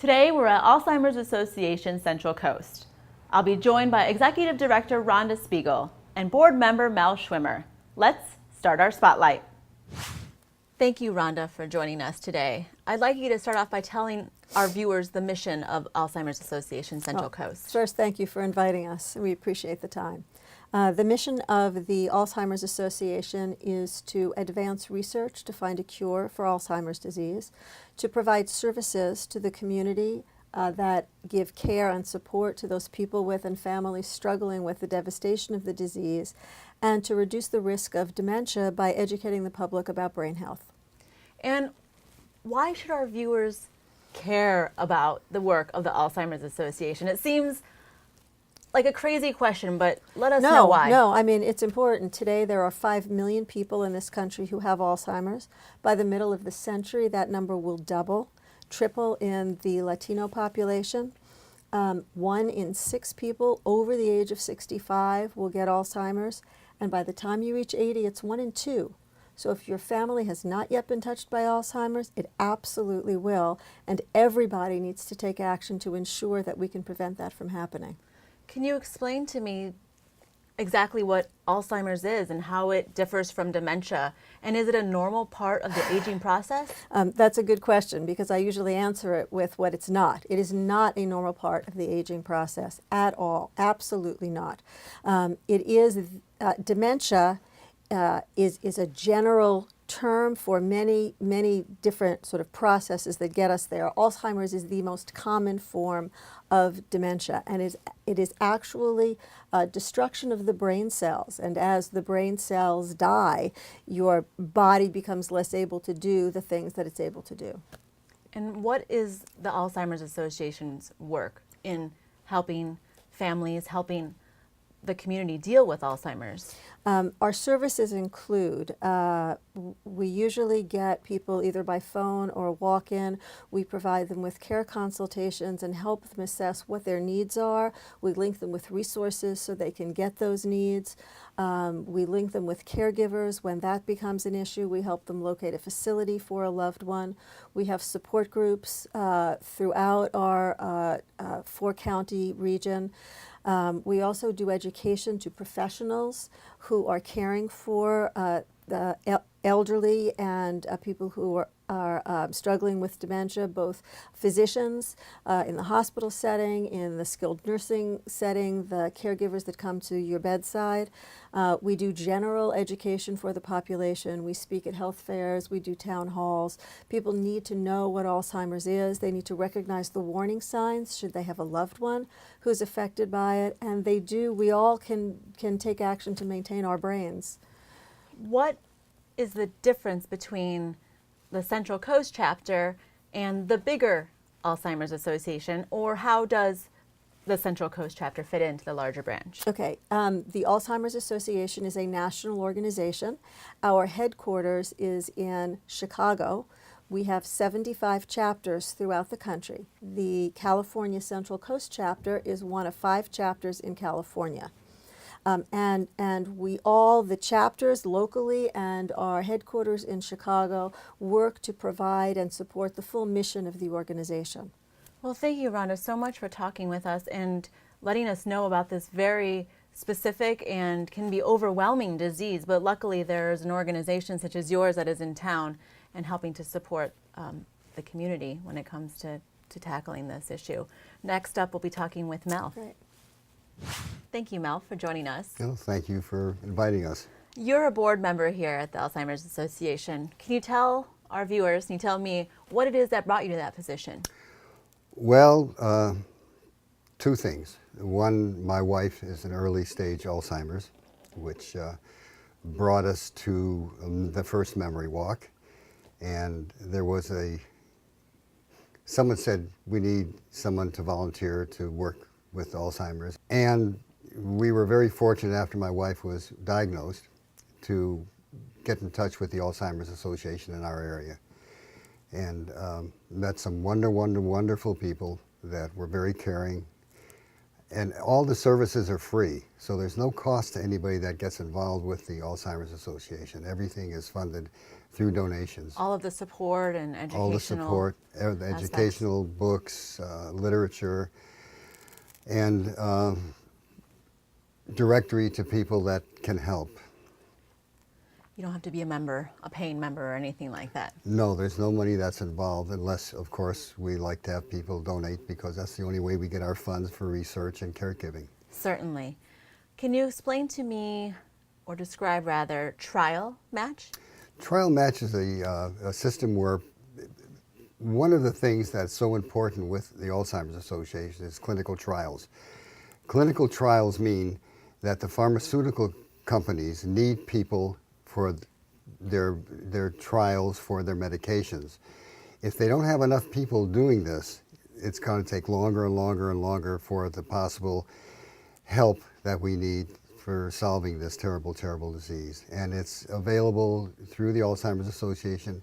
Today we're at Alzheimer's Association Central Coast. I'll be joined by Executive Director Rhonda Spiegel and Board Member Mel Schwimmer. Let's start our spotlight. Thank you, Rhonda, for joining us today. I'd like you to start off by telling our viewers the mission of Alzheimer's Association Central Coast. First, thank you for inviting us. We appreciate the time. The mission of the Alzheimer's Association is to advance research to find a cure for Alzheimer's disease, to provide services to the community that give care and support to those people with and families struggling with the devastation of the disease, and to reduce the risk of dementia by educating the public about brain health. And why should our viewers care about the work of the Alzheimer's Association? It seems like a crazy question, but let us know why. No, I mean, it's important. Today there are 5 million people in this country who have Alzheimer's. By the middle of the century, that number will double, triple in the Latino population. 1 in 6 people over the age of 65 will get Alzheimer's, and by the time you reach 80, it's 1 in 2. So if your family has not yet been touched by Alzheimer's, it absolutely will, and everybody needs to take action to ensure that we can prevent that from happening. Can you explain to me exactly what Alzheimer's is and how it differs from dementia? And is it a normal part of the aging process? That's a good question, because I usually answer it with what it's not. It is not a normal part of the aging process at all. Absolutely not. Dementia is a general term for many different sort of processes that get us there. Alzheimer's is the most common form of dementia, and it is actually destruction of the brain cells. And as the brain cells die, your body becomes less able to do the things that it's able to do. And what is the Alzheimer's Association's work in helping families, helping the community deal with Alzheimer's? Our services include, we usually get people either by phone or walk-in. We provide them with care consultations and help them assess what their needs are. We link them with resources so they can get those needs. We link them with caregivers. When that becomes an issue, we help them locate a facility for a loved one. We have support groups throughout our 4-county region. We also do education to professionals who are caring for the elderly and people who are struggling with dementia, both physicians in the hospital setting, in the skilled nursing setting, the caregivers that come to your bedside. We do general education for the population. We speak at health fairs. We do town halls. People need to know what Alzheimer's is. They need to recognize the warning signs should they have a loved one who's affected by it. And they do. We all can take action to maintain our brains. What is the difference between the Central Coast chapter and the bigger Alzheimer's Association, or how does the Central Coast chapter fit into the larger branch? Okay, the Alzheimer's Association is a national organization. Our headquarters is in Chicago. We have 75 chapters throughout the country. The California Central Coast chapter is one of 5 chapters in California. And we all, the chapters locally and our headquarters in Chicago, work to provide and support the full mission of the organization. Well, thank you, Rhonda, so much for talking with us and letting us know about this very specific and can be overwhelming disease. But luckily, there's an organization such as yours that is in town and helping to support the community when it comes to tackling this issue. Next up, we'll be talking with Mel. Great. Thank you, Mel, for joining us. Well, thank you for inviting us. You're a board member here at the Alzheimer's Association. Can you tell our viewers, can you tell me what it is that brought you to that position? Well, 2 things. One, my wife is an early stage Alzheimer's, which brought us to the first memory walk. And there was someone said we need someone to volunteer to work with Alzheimer's. And we were very fortunate after my wife was diagnosed to get in touch with the Alzheimer's Association in our area. And met some wonderful people that were very caring And all the services are free, so there's no cost to anybody that gets involved with the Alzheimer's Association. Everything is funded through donations. All of the support and educational All the support, the aspects. educational books, literature, and directory to people that can help. You don't have to be a member, a paying member or anything like that. No, there's no money that's involved unless, of course, we like to have people donate because that's the only way we get our funds for research and caregiving. Certainly. Can you explain to me, or describe rather, trial match? Trial match is a system where one of the things that's so important with the Alzheimer's Association is clinical trials. Clinical trials mean that the pharmaceutical companies need people for their trials for their medications. If they don't have enough people doing this, it's going to take longer and longer and longer for the possible help that we need for solving this terrible, terrible disease. And it's available through the Alzheimer's Association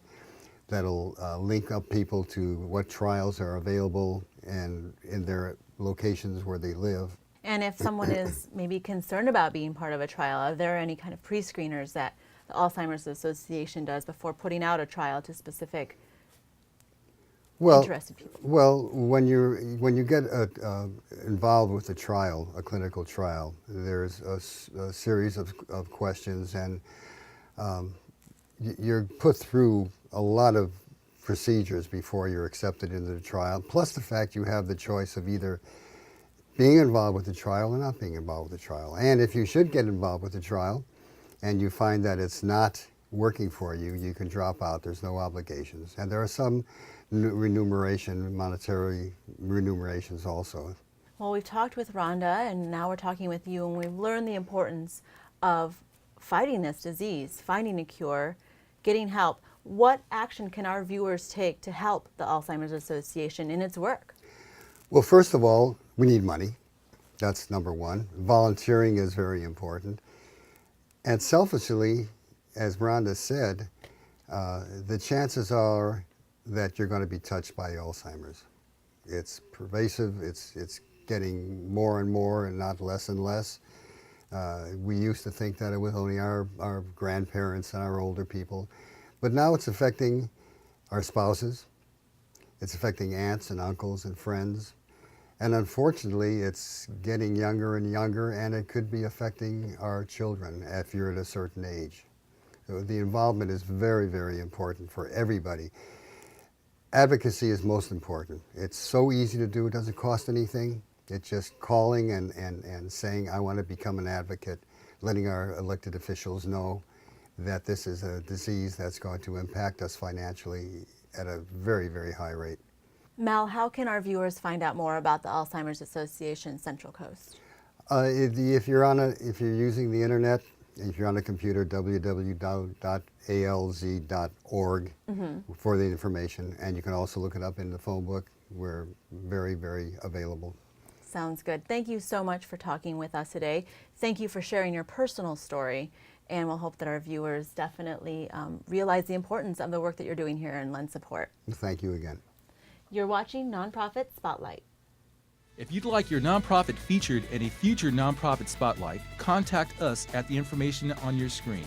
that'll link up people to what trials are available and in their locations where they live. And if someone is maybe concerned about being part of a trial, are there any kind of pre-screeners that the Alzheimer's Association does before putting out a trial to specific interested people? Well, when you get involved with a trial, a clinical trial, there's a series of questions, and you're put through a lot of procedures before you're accepted into the trial, plus the fact you have the choice of either being involved with the trial or not being involved with the trial. And if you should get involved with the trial and you find that it's not working for you, you can drop out. There's no obligations. And there are some monetary remunerations also. Well, we've talked with Rhonda, and now we're talking with you, and we've learned the importance of fighting this disease, finding a cure, getting help. What action can our viewers take to help the Alzheimer's Association in its work? Well, first of all, we need money. That's number one. Volunteering is very important. And selfishly, as Rhonda said, the chances are that you're going to be touched by Alzheimer's. It's pervasive, it's getting more and more and not less and less. We used to think that it was only our grandparents and our older people, but now it's affecting our spouses, it's affecting aunts and uncles and friends, and unfortunately it's getting younger and younger, and it could be affecting our children if you're at a certain age. So the involvement is very, very important for everybody. Advocacy is most important. It's so easy to do, it doesn't cost anything. It's just calling and saying, I want to become an advocate, letting our elected officials know that this is a disease that's going to impact us financially at a very, very high rate. Mel, how can our viewers find out more about the Alzheimer's Association Central Coast? If you're using the internet, if you're on a computer, www.alz.org for the information, and you can also look it up in the phone book. We're very, very available. Sounds good. Thank you so much for talking with us today. Thank you for sharing your personal story, and we'll hope that our viewers definitely realize the importance of the work that you're doing here and lend support. Thank you again. You're watching Nonprofit Spotlight. If you'd like your nonprofit featured in a future Nonprofit Spotlight, contact us at the information on your screen.